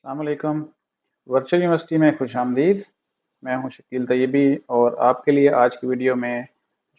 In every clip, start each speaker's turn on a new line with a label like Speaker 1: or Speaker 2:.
Speaker 1: अस्सलाम वालेकुम। Virtual university में खुश आमदीद। मैं हूं शकील तैयबी और आपके लिए आज की वीडियो में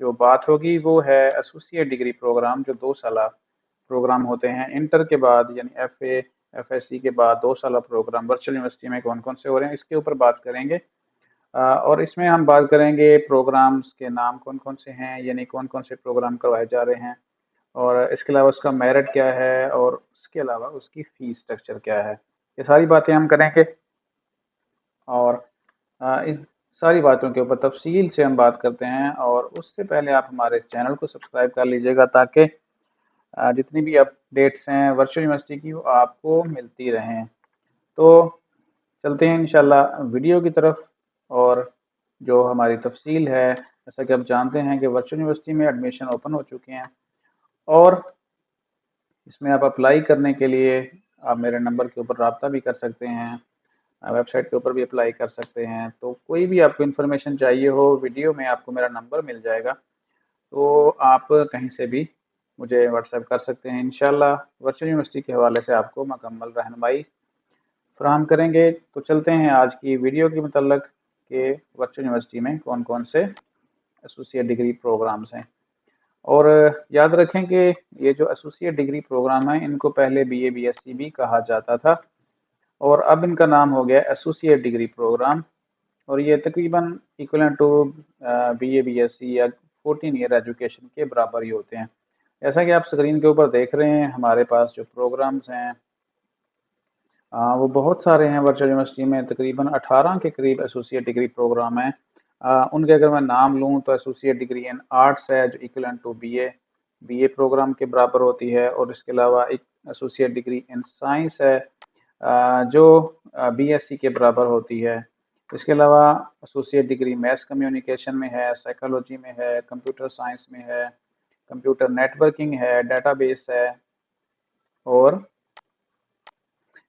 Speaker 1: जो बात होगी वो है एसोसिएट डिग्री प्रोग्राम, जो 2 साला प्रोग्राम होते हैं इंटर के बाद, यानी FA FSC के बाद 2 साला प्रोग्राम वर्चुअल यूनिवर्सिटी में कौन कौन से हो रहे हैं, इसके ऊपर बात करेंगे। और इसमें हम बात करेंगे प्रोग्राम्स के नाम कौन कौन से हैं, यानी कौन कौन से प्रोग्राम करवाए जा रहे हैं, और इसके अलावा उसका मेरिट क्या है, और उसके अलावा उसकी फ़ीस स्ट्रक्चर क्या है। ये सारी बातें हम करेंगे और इन सारी बातों के ऊपर तफसील से हम बात करते हैं। और उससे पहले आप हमारे चैनल को सब्सक्राइब कर लीजिएगा ताकि जितनी भी अपडेट्स हैं वर्चुअल यूनिवर्सिटी की वो आपको मिलती रहें। तो चलते हैं इंशाल्लाह वीडियो की तरफ। और जो हमारी तफसील है, जैसा कि आप जानते हैं कि वर्चुअल यूनिवर्सिटी में एडमिशन ओपन हो चुके हैं और इसमें आप अप्लाई करने के लिए आप मेरे नंबर के ऊपर रब्ता भी कर सकते हैं, वेबसाइट के ऊपर भी अप्लाई कर सकते हैं। तो कोई भी आपको इन्फॉर्मेशन चाहिए हो, वीडियो में आपको मेरा नंबर मिल जाएगा, तो आप कहीं से भी मुझे व्हाट्सएप कर सकते हैं। इंशाल्लाह वर्चुअल यूनिवर्सिटी के हवाले से आपको मुकम्मल रहनुमाई फराहम करेंगे। तो चलते हैं आज की वीडियो के मतलब कि वर्चुअल यूनिवर्सिटी में कौन कौन से एसोसिएट डिग्री प्रोग्राम्स हैं। और याद रखें कि ये जो एसोसिएट डिग्री प्रोग्राम है, इनको पहले BA BSc भी कहा जाता था और अब इनका नाम हो गया एसोसिएट डिग्री प्रोग्राम। और ये तकरीबन इक्वलेंट टू BA BSc या 14 ईयर एजुकेशन के बराबर ही होते हैं। जैसा कि आप स्क्रीन के ऊपर देख रहे हैं, हमारे पास जो प्रोग्राम्स हैं वो बहुत सारे हैं। वर्चुअल यूनिवर्सिटी में तकरीबन 18 के करीब एसोसिएट डिग्री प्रोग्राम हैं। उनके अगर मैं नाम लूँ तो एसोसिएट डिग्री इन आर्ट्स है, जो इक्वलेंट टू BA प्रोग्राम के बराबर होती है। और इसके अलावा एक एसोसिएट डिग्री इन साइंस है, जो BSc के बराबर होती है। इसके अलावा एसोसिएट डिग्री मैथ कम्युनिकेशन में है, साइकोलॉजी में है, कंप्यूटर साइंस में है, कंप्यूटर नेटवर्किंग है, डेटाबेस है, और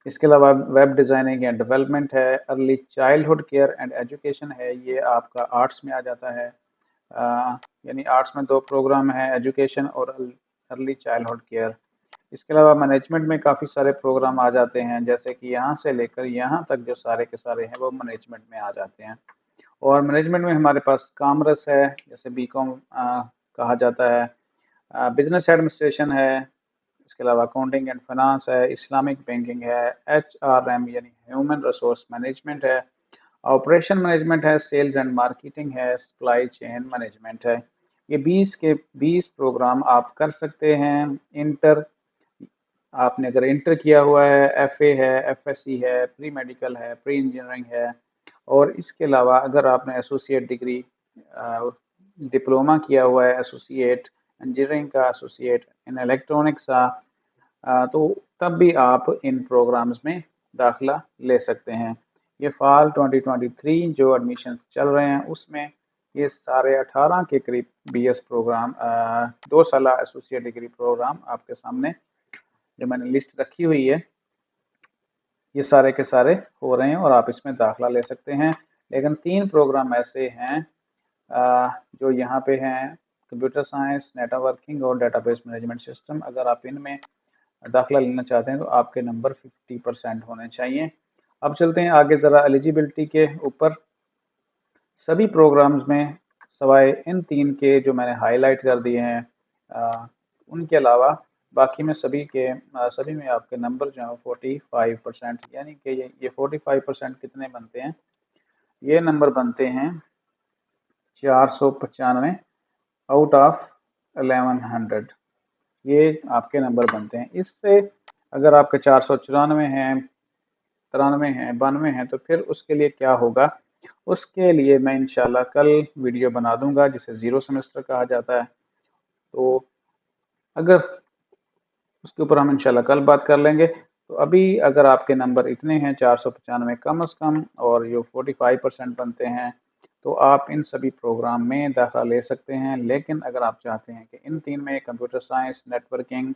Speaker 1: इसके अलावा वेब डिज़ाइनिंग एंड डेवलपमेंट है, early childhood care and education है, ये आपका आर्ट्स में आ जाता है। यानी आर्ट्स में 2 प्रोग्राम हैं, एजुकेशन और अर्ली चाइल्डहुड केयर। इसके अलावा मैनेजमेंट में काफ़ी सारे प्रोग्राम आ जाते हैं, जैसे कि यहाँ से लेकर यहाँ तक जो सारे के सारे हैं वो मैनेजमेंट में आ जाते हैं। और मैनेजमेंट में हमारे पास कॉमर्स है, जैसे BCom कहा जाता है, बिजनेस एडमिनिस्ट्रेशन है, इसके अलावा अकाउंटिंग एंड फाइनेंस है, इस्लामिक बैंकिंग है, HRM यानी ह्यूमन रिसोर्स मैनेजमेंट है, ऑपरेशन मैनेजमेंट है, सेल्स एंड मार्केटिंग है, सप्लाई चेन मैनेजमेंट है। ये 20 के 20 प्रोग्राम आप कर सकते हैं। इंटर आपने अगर इंटर किया हुआ है, FA है, FSC है, प्री मेडिकल है, प्री इंजीनियरिंग है, और इसके अलावा अगर आपने एसोसिएट डिग्री डिप्लोमा किया हुआ है, एसोसिएट इंजीनियरिंग का, एसोसिएट इन इलेक्ट्रॉनिक्स का, तो तब भी आप इन प्रोग्राम्स में दाखिला ले सकते हैं। ये फाल 2023 जो एडमिशन चल रहे हैं उसमें ये सारे 18 के करीब BS प्रोग्राम, 2 साला एसोसिएट डिग्री प्रोग्राम आपके सामने जो मैंने लिस्ट रखी हुई है, ये सारे के सारे हो रहे हैं और आप इसमें दाखिला ले सकते हैं। लेकिन 3 प्रोग्राम ऐसे हैं जो यहाँ पे हैं, कंप्यूटर साइंस, नेटवर्किंग और डेटाबेस मैनेजमेंट सिस्टम। अगर आप इनमें दाखिला लेना चाहते हैं तो आपके नंबर 50% होने चाहिए। अब चलते हैं आगे ज़रा एलिजिबिलिटी के ऊपर। सभी प्रोग्राम्स में सवाए इन 3 के जो मैंने हाईलाइट कर दिए हैं, उनके अलावा बाकी में सभी में आपके नंबर जो है 45%, यानी कि ये 45% कितने बनते हैं, ये नंबर बनते हैं 495 आउट ऑफ 1100। ये आपके नंबर बनते हैं। इससे अगर आपके 494 हैं, 93 हैं, 92 हैं, तो फिर उसके लिए क्या होगा, उसके लिए मैं इंशाल्लाह कल वीडियो बना दूंगा, जिसे ज़ीरो सेमेस्टर कहा जाता है। तो अगर उसके ऊपर हम इंशाल्लाह कल बात कर लेंगे। तो अभी अगर आपके नंबर इतने हैं 495 कम अज़ कम, और ये 45% बनते हैं, तो आप इन सभी प्रोग्राम में दाखिला ले सकते हैं। लेकिन अगर आप चाहते हैं कि इन 3 में कंप्यूटर साइंस, नेटवर्किंग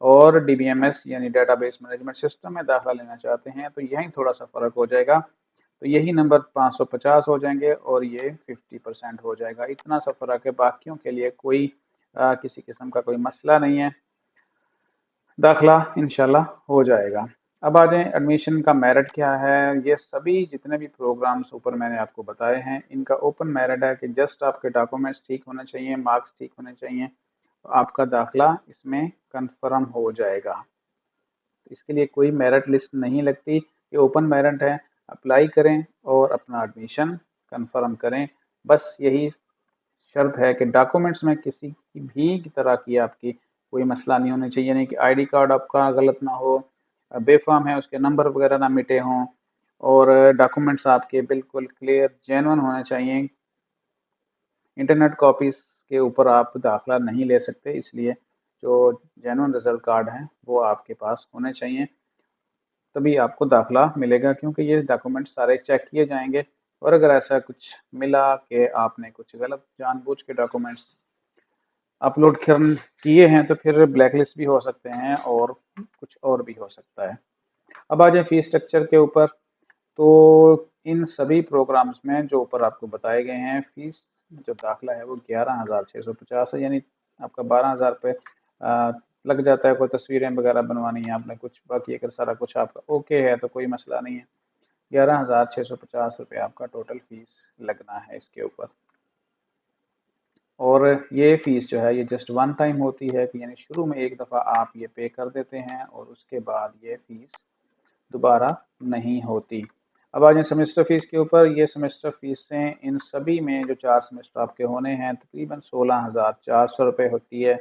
Speaker 1: और DBMS यानी डेटाबेस मैनेजमेंट सिस्टम में दाखिला लेना चाहते हैं, तो यहीं थोड़ा सा फ़र्क हो जाएगा। तो यही नंबर 550 हो जाएंगे और ये 50% हो जाएगा। इतना सा फ़र्क है, बाकियों के लिए कोई किसी किस्म का कोई मसला नहीं है, दाखिला इंशाल्लाह हो जाएगा। अब आ जाएं एडमिशन का मेरिट क्या है। ये सभी जितने भी प्रोग्राम्स ऊपर मैंने आपको बताए हैं, इनका ओपन मेरिट है कि जस्ट आपके डॉक्यूमेंट्स ठीक होने चाहिए, मार्क्स ठीक होने चाहिए, तो आपका दाखिला इसमें कंफर्म हो जाएगा। इसके लिए कोई मेरिट लिस्ट नहीं लगती, ये ओपन मेरिट है। अप्लाई करें और अपना एडमिशन कंफर्म करें। बस यही शर्त है कि डॉक्यूमेंट्स में किसी की भी तरह की आपकी कोई मसला नहीं होना चाहिए, यानी कि आईडी कार्ड आपका गलत ना हो, बेफाम है उसके नंबर वगैरह ना मिटे हों, और डॉक्यूमेंट्स आपके बिल्कुल क्लियर जेन्युइन होने चाहिए। इंटरनेट कॉपीज के ऊपर आप दाखिला नहीं ले सकते, इसलिए जो जेन्युइन रिजल्ट कार्ड हैं वो आपके पास होने चाहिए, तभी आपको दाखिला मिलेगा, क्योंकि ये डॉक्यूमेंट सारे चेक किए जाएंगे। और अगर ऐसा कुछ मिला कि आपने कुछ गलत जानबूझ के डॉक्यूमेंट्स अपलोड किए हैं, तो फिर ब्लैक लिस्ट भी हो सकते हैं और कुछ और भी हो सकता है। अब आ जाए फीस स्ट्रक्चर के ऊपर। तो इन सभी प्रोग्राम्स में जो ऊपर आपको बताए गए हैं, फीस जो दाखिला है वो 11,650 है, यानी आपका 12,000 रुपये लग जाता है। कोई तस्वीरें वगैरह बनवानी है आपने कुछ, बाकी अगर सारा कुछ आपका ओके है तो कोई मसला नहीं है। 11,650 रुपये आपका टोटल फीस लगना है इसके ऊपर। और ये फ़ीस जो है ये जस्ट वन टाइम होती है, कि यानी शुरू में एक दफ़ा आप ये पे कर देते हैं और उसके बाद ये फ़ीस दोबारा नहीं होती। अब आ जाए सेमेस्टर फ़ीस के ऊपर। ये सेमेस्टर फ़ीसें इन सभी में जो 4 सेमेस्टर आपके होने हैं तकरीबन 16,400 रुपये होती है।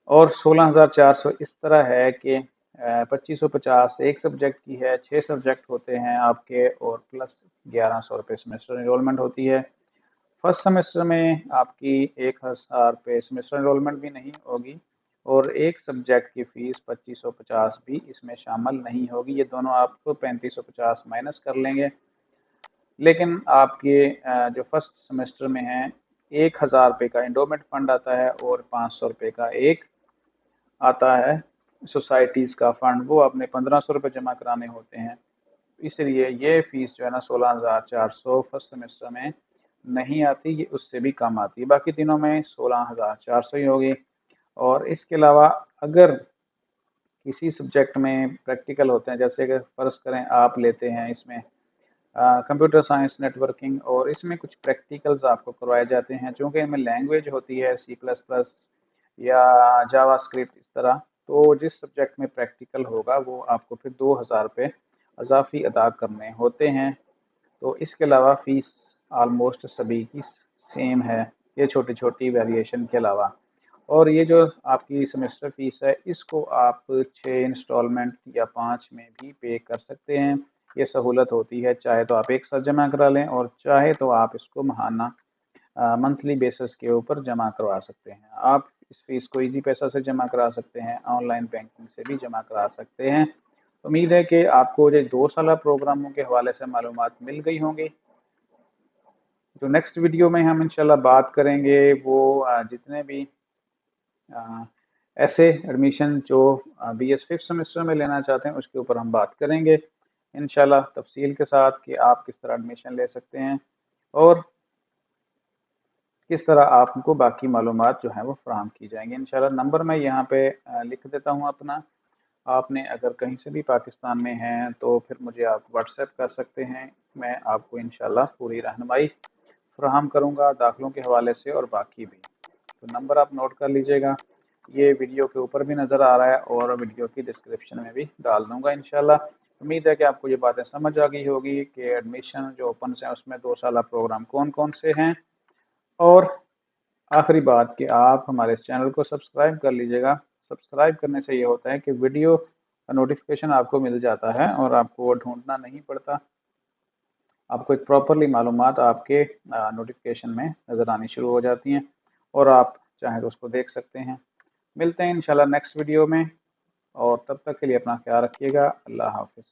Speaker 1: और 16,400 इस तरह है कि 2550 एक सब्जेक्ट की है, 6 सब्जेक्ट होते हैं आपके, और प्लस 1100 रुपये सेमेस्टर इनरोलमेंट होती है। फर्स्ट सेमेस्टर में आपकी 1,000 रुपये सेमेस्टर इनरोलमेंट भी नहीं होगी, और एक सब्जेक्ट की फ़ीस 2550 भी इसमें शामिल नहीं होगी। ये दोनों आप 3550 माइनस कर लेंगे। लेकिन आपके जो फर्स्ट सेमेस्टर में है 1,000 रुपये का इंडोमेंट फंड आता है, और 500 रुपये का एक आता है सोसाइटीज़ का फंड, वो आपने 1,500 रुपये जमा कराने होते हैं। इसलिए ये फ़ीस जो है ना 16,400 फर्स्ट सेमेस्टर में नहीं आती, ये उससे भी कम आती है। बाकी तीनों में 16,400 ही होगी। और इसके अलावा अगर किसी सब्जेक्ट में प्रैक्टिकल होते हैं, जैसे कि फ़र्ज़ करें आप लेते हैं इसमें कंप्यूटर साइंस नेटवर्किंग, और इसमें कुछ प्रैक्टिकल्स आपको करवाए जाते हैं, चूँकि इनमें लैंग्वेज होती है सी प्लस प्लस या जावा स्क्रिप्ट इस तरह, तो जिस सब्जेक्ट में प्रैक्टिकल होगा वो आपको फिर 2,000 रुपये अज़ाफ़ी अदा करने होते हैं। तो इसके अलावा फ़ीस आलमोस्ट सभी की सेम है, ये छोटी छोटी वेरिएशन के अलावा। और ये जो आपकी सेमेस्टर फ़ीस है इसको आप 6 इंस्टॉलमेंट या 5 में भी पे कर सकते हैं। ये सहूलत होती है, चाहे तो आप एक साथ जमा करा लें, और चाहे तो आप इसको माहाना मंथली बेसिस के ऊपर जमा करवा सकते हैं। आप इस फीस को इजी पैसा से जमा करा सकते हैं, ऑनलाइन बैंकिंग से भी जमा करा सकते हैं। उम्मीद है कि आपको जो 2 साला प्रोग्रामों के हवाले से मालूमात मिल गई होंगी। जो नेक्स्ट वीडियो में हम इंशाल्लाह बात करेंगे वो जितने भी अ, ऐसे एडमिशन जो BS फिफ्थ सेमेस्टर में लेना चाहते हैं उसके ऊपर हम बात करेंगे इंशाल्लाह तफसील के साथ, कि आप किस तरह एडमिशन ले सकते हैं और किस तरह आपको बाकी मालूमात जो हैं वो फ़राहम की जाएंगी इंशाल्लाह। नंबर मैं यहाँ पे लिख देता हूँ अपना। आपने अगर कहीं से भी पाकिस्तान में हैं तो फिर मुझे आप व्हाट्सएप कर सकते हैं, मैं आपको इंशाल्लाह पूरी रहनुमाई फ़राहम करूँगा दाखिलों के हवाले से और बाकी भी। तो नंबर आप नोट कर लीजिएगा, ये वीडियो के ऊपर भी नज़र आ रहा है और वीडियो की डिस्क्रिप्शन में भी डाल दूँगा इंशाल्लाह। उम्मीद है कि आपको ये बातें समझ आ गई होगी कि एडमिशन जो ओपन हैं उसमें 2 साला प्रोग्राम कौन कौन से हैं। और आखिरी बात कि आप हमारे इस चैनल को सब्सक्राइब कर लीजिएगा। सब्सक्राइब करने से ये होता है कि वीडियो का नोटिफिकेशन आपको मिल जाता है और आपको वो ढूंढना नहीं पड़ता, आपको एक प्रॉपरली मालूमात आपके नोटिफिकेशन में नज़र आनी शुरू हो जाती हैं, और आप चाहें तो उसको देख सकते हैं। मिलते हैं इंशाल्लाह नेक्स्ट वीडियो में, और तब तक के लिए अपना ख्याल रखिएगा। अल्लाह हाफ़िज़।